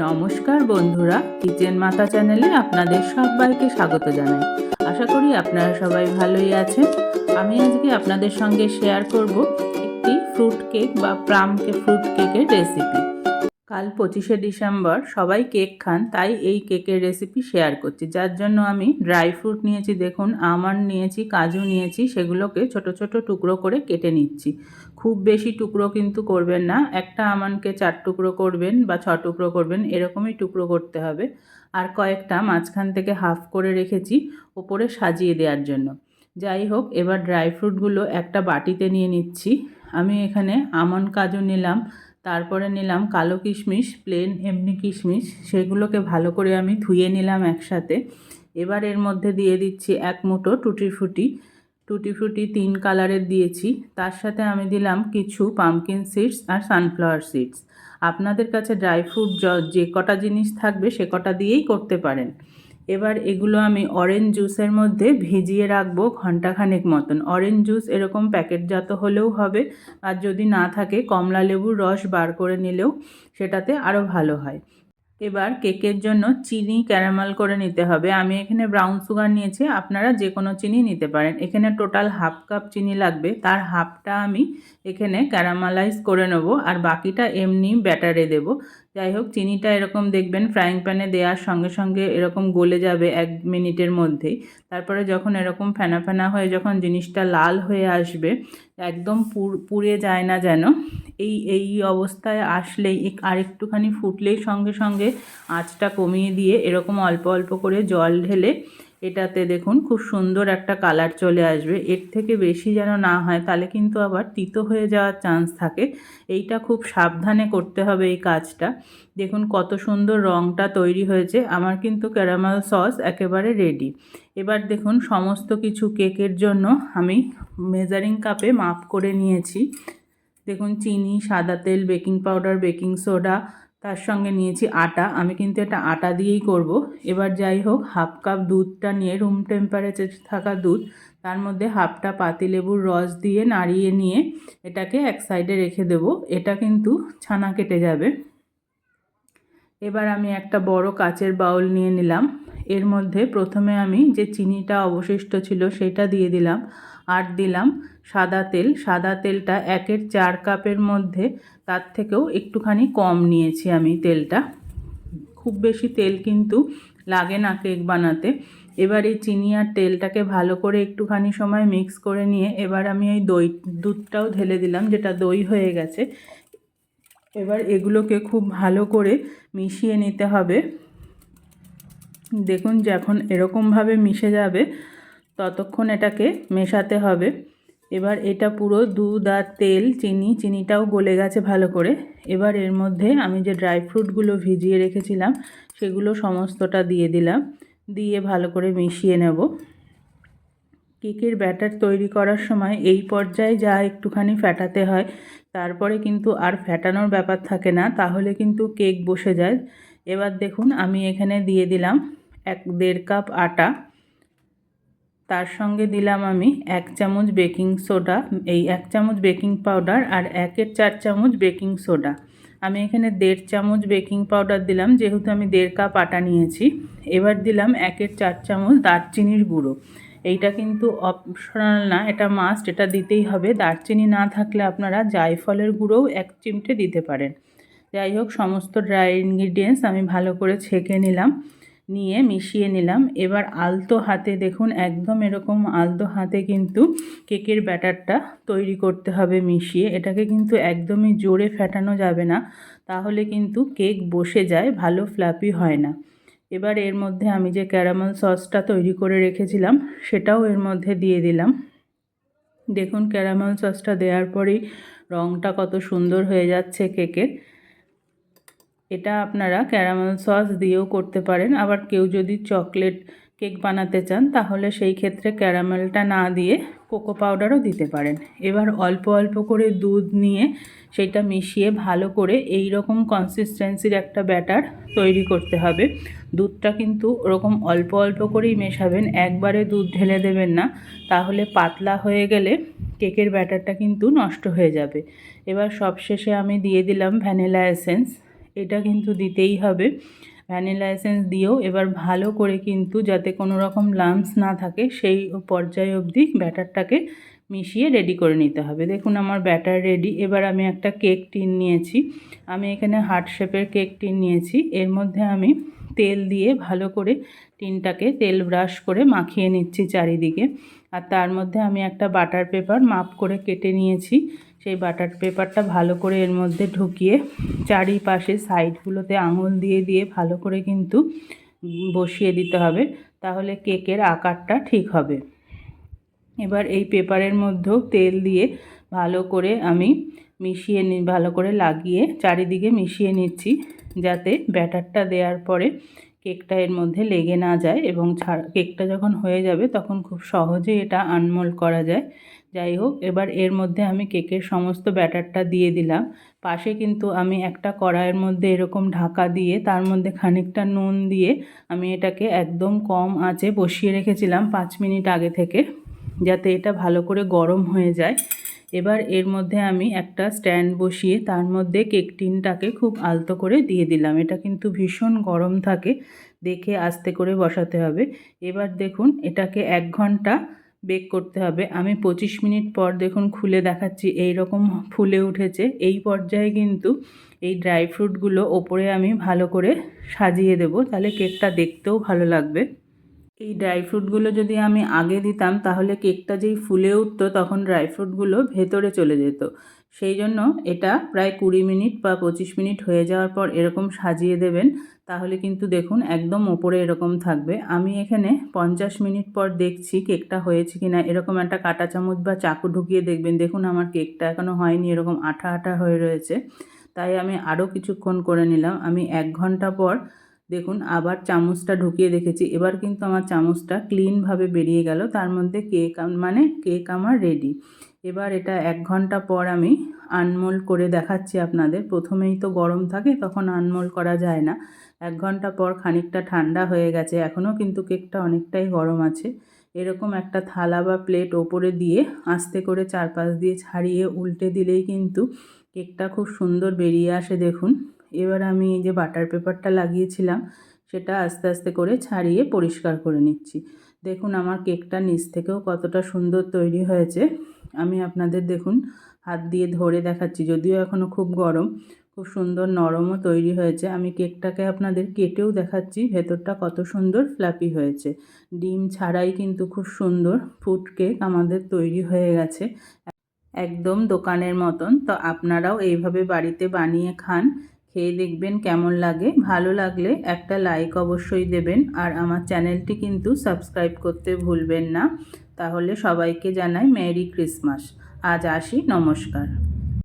নমস্কার বন্ধুরা, কিচেন মাতা চ্যানেলে আপনাদের সবাইকে স্বাগত জানাই। আশা করি আপনারা সবাই ভালোই আছেন। আমি আজকে আপনাদের সঙ্গে শেয়ার করব একটি ফ্রুট কেক বা ফ্রুট কেকের রেসিপি। কাল 25শে ডিসেম্বর, সবাই কেক খান, তাই এই কেকের রেসিপি শেয়ার করছি। যার জন্য আমি ড্রাই ফ্রুট নিয়েছি, দেখুন আমন্ড নিয়েছি, কাজু নিয়েছি, সেগুলোকে ছোট ছোট টুকরো করে কেটে নিচ্ছি। খুব বেশি টুকরো কিন্তু করবেন না, একটা আমন্ডকে 4 টুকরো করবেন বা 6 টুকরো করবেন, এরকমই টুকরো করতে হবে। আর কয়েকটা মাঝখান থেকে হাফ করে রেখেছি ওপরে সাজিয়ে দেওয়ার জন্য। যাই হোক, এবার ড্রাই ফ্রুটগুলো একটা বাটিতে নিয়ে নিচ্ছি। আমি এখানে আমন্ড কাজু নিলাম, তারপরে নিলাম কালো কিশমিশ, প্লেন এমনি কিশমিশ, সেগুলোকে ভালো করে আমি ধুয়ে নিলাম একসাথে। এবার এর মধ্যে দিয়ে দিচ্ছি 1 মুঠো টুটি ফ্রুটি। টুটি ফ্রুটি 3 কালারের দিয়েছি। তার সাথে আমি দিলাম কিছু পামকিন সিডস আর সানফ্লাওয়ার সিডস। আপনাদের কাছে ড্রাই ফ্রুট যে কটা জিনিস থাকবে সে কটা দিয়েই করতে পারেন। এবার এগুলো আমি অরেঞ্জ জুসের মধ্যে ভিজিয়ে রাখবো ঘন্টাখানেক মতন। অরেঞ্জ জুস এরকম প্যাকেটজাত হলেও হবে, আর যদি না থাকে কমলা লেবুর রস বার করে নিলেও সেটাতে আরও ভালো হয়। এবার কেকের জন্য চিনি ক্যারামেল করে নিতে হবে। আমি এখানে ব্রাউন সুগার নিয়েছি, আপনারা যে কোনো চিনি নিতে পারেন। এখানে টোটাল হাফ কাপ চিনি লাগবে, তার হাফটা আমি এখানে ক্যারামেলাইজ করে নেব, আর বাকিটা এমনি ব্যাটারে দেব। যাই হোক, চিনিটা এরকম দেখবেন ফ্রাইং প্যানে দেওয়ার সঙ্গে সঙ্গে এরকম গলে যাবে 1 মিনিটের মধ্যেই। তারপরে যখন এরকম ফেনা ফেনা হয়ে যখন জিনিসটা লাল হয়ে আসবে, একদম পুড়ে যায় না যেন, এই অবস্থায় আসলেই আর একটুখানি ফুটলেই সঙ্গে সঙ্গে আঁচটা কমিয়ে দিয়ে এরকম অল্প অল্প করে জল ঢেলে এটাতে দেখুন খুব সুন্দর একটা কালার চলে আসবে। এর থেকে বেশি যেন না হয়, তাহলে কিন্তু আবার তিতো হয়ে যাওয়ার চান্স থাকে। এইটা খুব সাবধানে করতে হবে এই কাজটা। দেখুন কত সুন্দর রঙটা তৈরি হয়েছে। আমার কিন্তু ক্যারামেল সস একেবারে রেডি। এবার দেখুন সমস্ত কিছু কেকের জন্য আমি মেজারিং কাপে মাপ করে নিয়েছি। দেখুন চিনি, সাদা তেল, বেকিং পাউডার, বেকিং সোডা, তার সঙ্গে নিয়েছি আটা। আমি কিন্তু এটা আটা দিয়েই করব। এবার যাই হোক, হাফ কাপ দুধটা নিয়ে, রুম টেম্পারেচারে থাকা দুধ, তার মধ্যে হাফটা পাতিলেবুর রস দিয়ে নাড়িয়ে নিয়ে এটাকে এক সাইডে রেখে দেব। এটা কিন্তু ছানা কেটে যাবে। এবার আমি একটা বড় কাচের বাউল নিয়ে নিলাম। এর মধ্যে প্রথমে আমি যে চিনিটা অবশিষ্ট ছিল সেটা দিয়ে দিলাম, আর দিলাম সাদা তেল। সাদা তেলটা 1/4 কাপের মধ্যে তার থেকেও একটুখানি কম নিয়েছি আমি তেলটা। খুব বেশি তেল কিন্তু লাগে না কেক বানাতে। এবার এই চিনি আর তেলটাকে ভালো করে একটুখানি সময় মিক্স করে নিয়ে এবার আমি এই দুধটাও ঢেলে দিলাম, যেটা দই হয়ে গেছে। এবার এগুলোকে খুব ভালো করে মিশিয়ে নিতে হবে। দেখুন যখন এরকমভাবে মিশে যাবে ততক্ষণ এটাকে মেশাতে হবে। এবার এটা পুরো দুধ আর তেল, চিনিটাও গলে গেছে ভালো করে। এবার এর মধ্যে আমি যে ড্রাই ফ্রুটগুলো ভিজিয়ে রেখেছিলাম সেগুলো সমস্তটা দিয়ে দিলাম, দিয়ে ভালো করে মিশিয়ে নেব। কেকের ব্যাটার তৈরি করার সময় এই পর্যায়ে যা একটুখানি ফ্যাটাতে হয়, তারপরে কিন্তু আর ফ্যাটানোর ব্যাপার থাকে না, তাহলে কিন্তু কেক বসে যায়। এবার দেখুন আমি এখানে দিয়ে দিলাম 1.5 কাপ আটা। তার সঙ্গে দিলাম আমি 1 চামচ বেকিং সোডা, এই 1 চামচ বেকিং পাউডার, আর 1/4 চামচ বেকিং সোডা। আমি এখানে 1.5 চামচ বেকিং পাউডার দিলাম, যেহেতু আমি 1.5 কাপ আটা নিয়েছি। এবার দিলাম 1/4 চামচ দারচিনির গুঁড়ো। এইটা কিন্তু অপশনাল না, এটা মাস্ট, এটা দিতেই হবে। দারচিনি না থাকলে আপনারা জায়ফলের গুঁড়োও 1 চিমটে দিতে পারেন। যাই হোক, সমস্ত ড্রাই ইনগ্রিডিয়েন্টস আমি ভালো করে ছেঁকে নিলাম, নিয়ে মিশিয়ে নিলাম। এবার আলতো হাতে, দেখুন একদম এরকম আলতো হাতে কিন্তু কেকের ব্যাটারটা তৈরি করতে হবে মিশিয়ে। এটাকে কিন্তু একদমই জোরে ফেটানো যাবে না, তাহলে কিন্তু কেক বসে যায়, ভালো ফ্লাফি হয় না। এবার এর মধ্যে আমি যে ক্যারামেল সসটা তৈরি করে রেখেছিলাম সেটাও এর মধ্যে দিয়ে দিলাম। দেখুন ক্যারামেল সসটা দেওয়ার পরেই রঙটা কত সুন্দর হয়ে যাচ্ছে কেকের। এটা আপনারা ক্যারামেল সস দিয়েও করতে পারেন, আবার কেউ যদি চকলেট কেক বানাতে চান তাহলে সেই ক্ষেত্রে ক্যারামেলটা না দিয়ে কোকো পাউডারও দিতে পারেন। এবার অল্প অল্প করে দুধ নিয়ে সেটা মিশিয়ে ভালো করে এই রকম কনসিস্টেন্সির একটা ব্যাটার তৈরি করতে হবে। দুধটা কিন্তু ওরকম অল্প অল্প করেই মেশাবেন, একবারে দুধ ঢেলে দেবেন না, তাহলে পাতলা হয়ে গেলে কেকের ব্যাটারটা কিন্তু নষ্ট হয়ে যাবে। এবার সবশেষে আমি দিয়ে দিলাম ভ্যানিলা এসেন্স। এটা কিন্তু দিতেই হবে। ভ্যানিলা এসেন্স দিয়েও এবার ভালো করে কিন্তু যাতে কোনো রকম লাম্পস না থাকে সেই পর্যায়ে অবধি ব্যাটারটাকে মিশিয়ে রেডি করে নিতে হবে। দেখুন আমার ব্যাটার রেডি। এবার আমি একটা কেক টিন নিয়েছি, আমি এখানে হার্ট শেপের কেক টিন নিয়েছি। এর মধ্যে আমি তেল দিয়ে ভালো করে টিনটাকে তেল ব্রাশ করে মাখিয়ে নিচ্ছি চারিদিকে। আর তার মধ্যে আমি একটা বাটার পেপার মাপ করে কেটে নিয়েছি, সেই বাটার পেপারটা ভালো করে এর মধ্যে ঢুকিয়ে চারিপাশে সাইডগুলোতে আঙুল দিয়ে দিয়ে ভালো করে কিন্তু বসিয়ে দিতে হবে, তাহলে কেকের আকারটা ঠিক হবে। এবার এই পেপারের মধ্যেও তেল দিয়ে ভালো করে আমি ভালো করে লাগিয়ে চারিদিকে মিশিয়ে নিচ্ছি, যাতে ব্যাটারটা দেওয়ার পরে কেকটা এর মধ্যে লেগে না যায় এবং কেকটা যখন হয়ে যাবে তখন খুব সহজে এটা আনমোল্ড করা যায়। যাই হোক, এবার এর মধ্যে আমি কেকের সমস্ত ব্যাটারটা দিয়ে দিলাম। পাশে কিন্তু আমি একটা কড়াইয়ের মধ্যে এরকম ঢাকা দিয়ে তার মধ্যে খানিকটা নুন দিয়ে আমি এটাকে একদম কম আঁচে বসিয়ে রেখেছিলাম 5 মিনিট আগে থেকে, যাতে এটা ভালো করে গরম হয়ে যায়। এবার এর মধ্যে আমি একটা স্ট্যান্ড বসিয়ে তার মধ্যে কেক টিনটাকে খুব আলতো করে দিয়ে দিলাম। এটা কিন্তু ভীষণ গরম থাকে, দেখে আস্তে করে বসাতে হবে। এবার দেখুন এটাকে 1 ঘন্টা বেক করতে হবে। আমি 25 মিনিট পর দেখুন খুলে দেখাচ্ছি, এই রকম ফুলে উঠেছে। এই পর্যায়ে কিন্তু এই ড্রাই ফ্রুটগুলো ওপরে আমি ভালো করে সাজিয়ে দেব, তাহলে কেকটা দেখতেও ভালো লাগবে। এই ড্রাই ফ্রুটগুলো যদি আমি আগে দিতাম তাহলে কেকটা যেই ফুলে উঠতো তখন ড্রাই ফ্রুটগুলো ভেতরে চলে যেত। সেই জন্য এটা প্রায় 20 মিনিট বা 25 মিনিট হয়ে যাওয়ার পর এরকম সাজিয়ে দেবেন, তাহলে কিন্তু দেখুন একদম ওপরে এরকম থাকবে। আমি এখানে 50 মিনিট পর দেখছি কেকটা হয়েছে কিনা। এরকম একটা কাঁটা চামচ বা চাকু ঢুকিয়ে দেখবেন, দেখুন আমার কেকটা এখনও হয়নি, এরকম আঠা আঠা হয়ে রয়েছে। তাই আমি আরও কিছুক্ষণ করে নিলাম। আমি 1 ঘন্টা পর দেখুন আবার চামচটা ঢুকিয়ে দেখেছি, এবার কিন্তু আমার চামচটা ক্লিনভাবে বেরিয়ে গেল। তার মধ্যে কেক আমার রেডি। এবার এটা 1 ঘন্টা পর আমি আনমোল্ড করে দেখাচ্ছি আপনাদের। প্রথমেই তো গরম থাকে, তখন আনমোল্ড করা যায় না। 1 ঘন্টা পর খানিকটা ঠান্ডা হয়ে গেছে, এখনও কিন্তু কেকটা অনেকটাই গরম আছে। এরকম একটা থালা বা প্লেট ওপরে দিয়ে আস্তে করে চারপাশ দিয়ে ছাড়িয়ে উল্টে দিলেই কিন্তু কেকটা খুব সুন্দর বেরিয়ে আসে। দেখুন এবার আমি এই যে বাটার পেপারটা লাগিয়েছিলাম সেটা আস্তে আস্তে করে ছাড়িয়ে পরিষ্কার করে নিচ্ছি। দেখুন আমার কেকটা নিচ থেকেও কতটা সুন্দর তৈরি হয়েছে। আমি আপনাদের দেখুন হাত দিয়ে ধরে দেখাচ্ছি, যদিও এখনও খুব গরম, খুব সুন্দর নরমও তৈরি হয়েছে। আমি কেকটাকে আপনাদের কেটেও দেখাচ্ছি, ভেতরটা কত সুন্দর ফ্লাপি হয়েছে। ডিম ছাড়াই কিন্তু খুব সুন্দর ফ্রুট কেক আমাদের তৈরি হয়ে গেছে, একদম দোকানের মতন। তো আপনারাও এইভাবে বাড়িতে বানিয়ে খান, খেয়ে দেখবেন কেমন লাগে। ভালো লাগলে একটা লাইক অবশ্যই দেবেন, আর আমার চ্যানেলটি কিন্তু সাবস্ক্রাইব করতে ভুলবেন না। তাহলে সবাইকে জানাই মেরি ক্রিসমাস। আজ আসি, নমস্কার।